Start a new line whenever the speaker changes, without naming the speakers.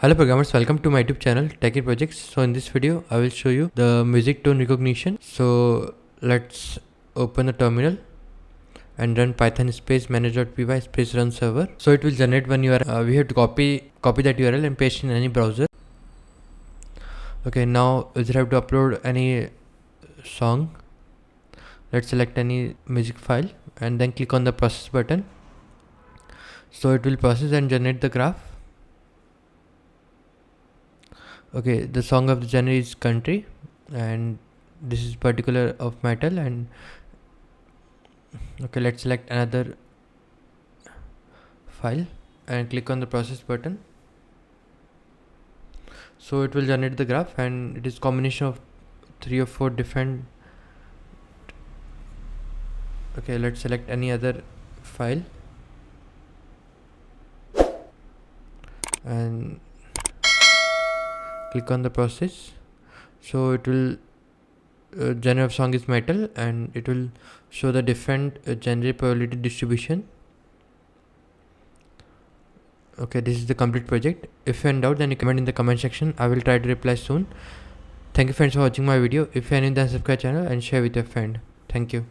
Hello programmers, welcome to my YouTube channel OpenCV Projects. So in this video I will show you the music tone recognition. So let's open the terminal and run python space manage.py space run server. So it will generate one URL. We have to copy that URL and paste in any browser. Okay, now we have to upload any song. Let's select any music file and then click on the process button. So it will process and generate the graph. Okay, the song of the genre is country and this is particular of metal. And okay, let's select another file and click on the process button. So it will generate the graph and it is combination of 3 or 4 different. Okay, let's select any other file and click on the process. So it will genre of song is metal and it will show the different genre probability distribution. Okay, this is the complete project. If you're in doubt, then you comment in the comment section. I will try to reply soon. Thank you friends for watching my video. If you are new, then subscribe channel and share with your friend. Thank you.